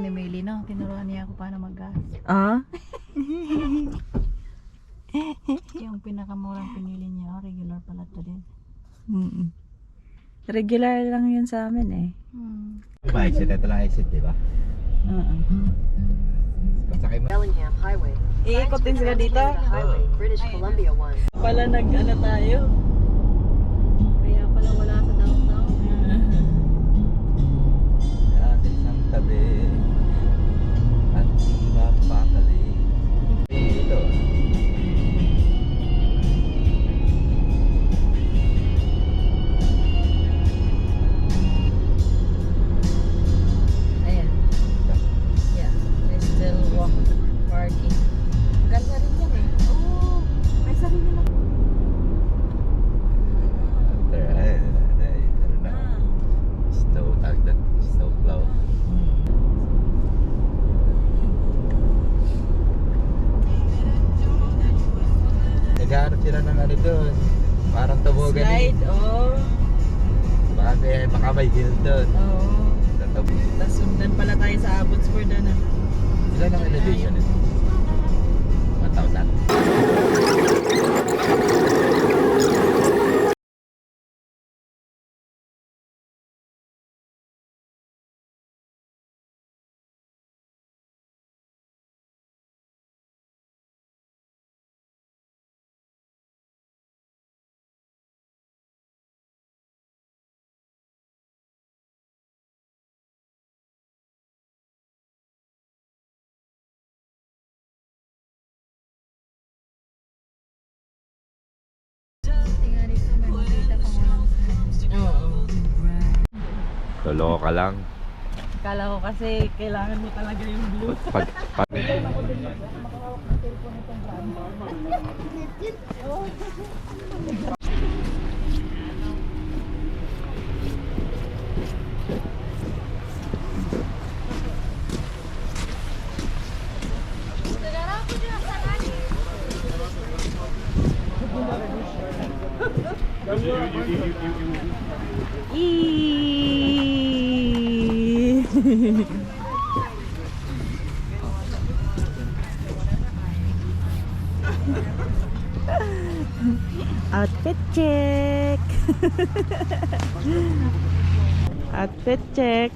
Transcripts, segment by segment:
ni Meli, no? Tinuruan niya ako paano mag-gas. Ah? Yung pinakamurang pinili niya, regular pala to din. Regular lang yun sa amin eh. Diba, exit, ito lang exit, diba? Pasakay mo. Bellingham Highway. Iikot din sila dito. Highway, British Columbia 1. Pala nag-ano tayo. Kaya pala wala sa downtown. Sa isang tabi at di mapakali. Dito. Ayan. Yeah. They still walk parking. Ganda rin yan eh. Oo. May sarili na. Snow, tagdat, snow plow. Naghahanap sila ng ano doon. Parang tubugan Slide, oh. Baka may hill doon. Oo. Tatabi. Tapos sundan pala tayo sa Abbotsford doon ah. Ilan ang elevation nito? 1,000. Tingnan dito, may makita pang walang sign. Oo. Lolo ka lang. Kala ko kasi kailangan mo talaga yung blue. Pag Outfit check. Outfit check.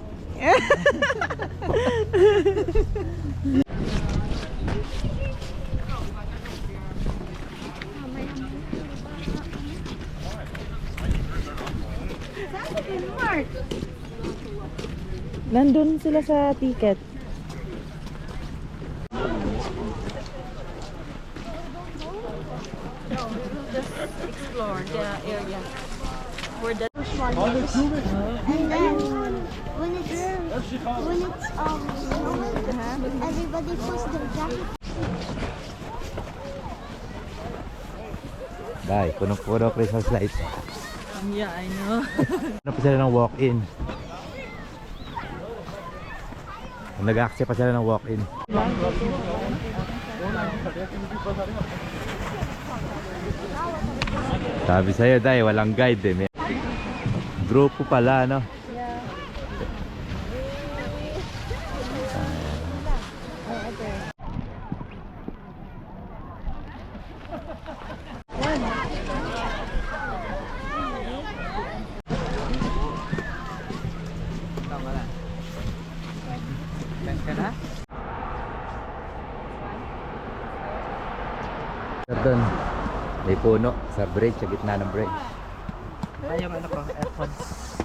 Nandun sila sa ticket. Explore the area. Where the And then when it's everybody puts their jacket. Dai, punong-puno Christmas lights. Yeah, I know. Ano pa sila ng walk-in? Nag-accept pa sila ng walk-in. Sabi sa'yo, Dai, walang guide eh. May grupo pala, no? Doon, may puno sa bridge, sa gitna ng bridge. Ay, yung ano ko, AirPods.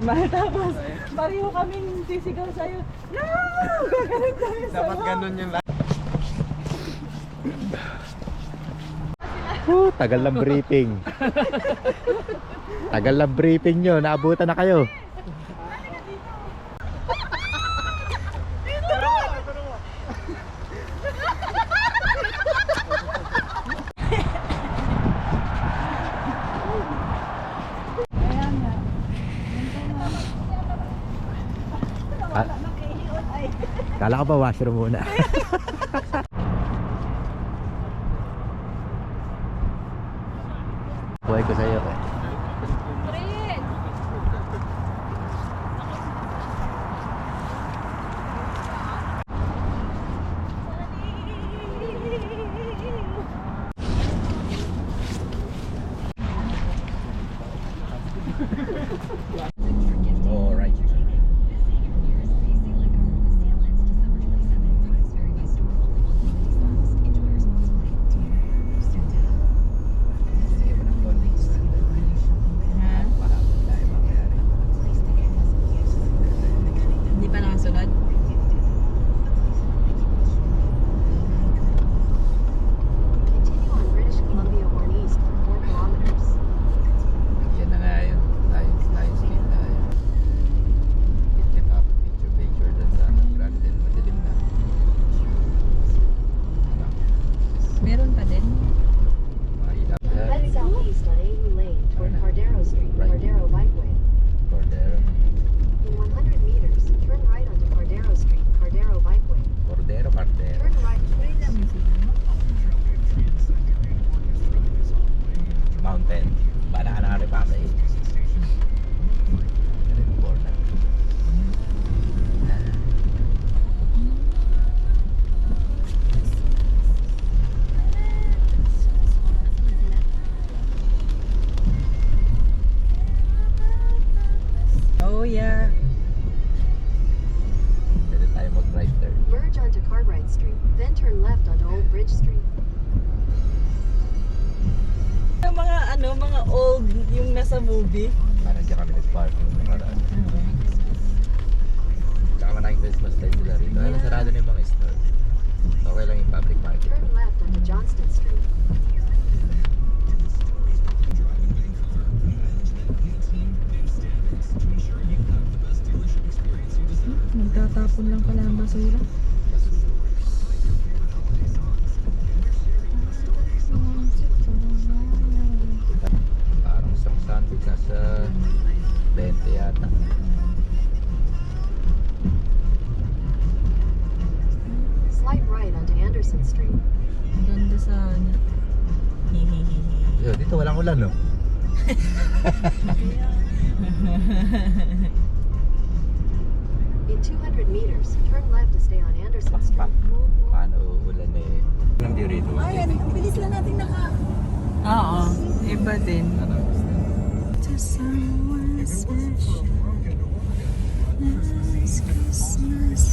Mahal tapos, pareho kaming sisigaw sa'yo. No! Gagalit kami sa'yo. Dapat ganun yung Tagal ng briefing. Tagal ng briefing nyo. Naabutan na kayo. Kala ko ba washroom muna? Buhay ko sa'yo eh. Alright. Hindi pa nakasunod? Continue on British Columbia 1 East for 4 kilometers. Yan na nga yun. Lion speed na yun. Get up, picture dun sa garden. Madilim na. Meron pa din. Mahirap yan. Head southeast on Ahu Lane toward Cardero Street, Right. Cardero Bikeway. Cordero. In 100 meters, turn right onto Cardero Street, Cardero Bikeway. Cordero. Turn right. Mountain. Banana Republic. California. Oh yeah. Pwede tayo mag-right turn. Merge onto Cartwright Street, then turn left onto Old Bridge Street. Yung mga old, yung nasa movie. Parang dyan kami nag-parking ng nakaraan. Tsaka maraming Christmas time sila rito. Ano, sarado na yung mga store. Okay lang yung public market. Turn left onto Johnston Street. Nagtatapon lang pala ang basura. Parang isang sandwich nasa 20 yata. Slight right onto Anderson Street. Ang ganda sana. Yo, dito walang ulan, no? In 200 meters, turn left to stay on Anderson Pakpak. Street. Paano uulan eh? Ang view rito. Oo. Iba din. Ano? To someone special. Last Christmas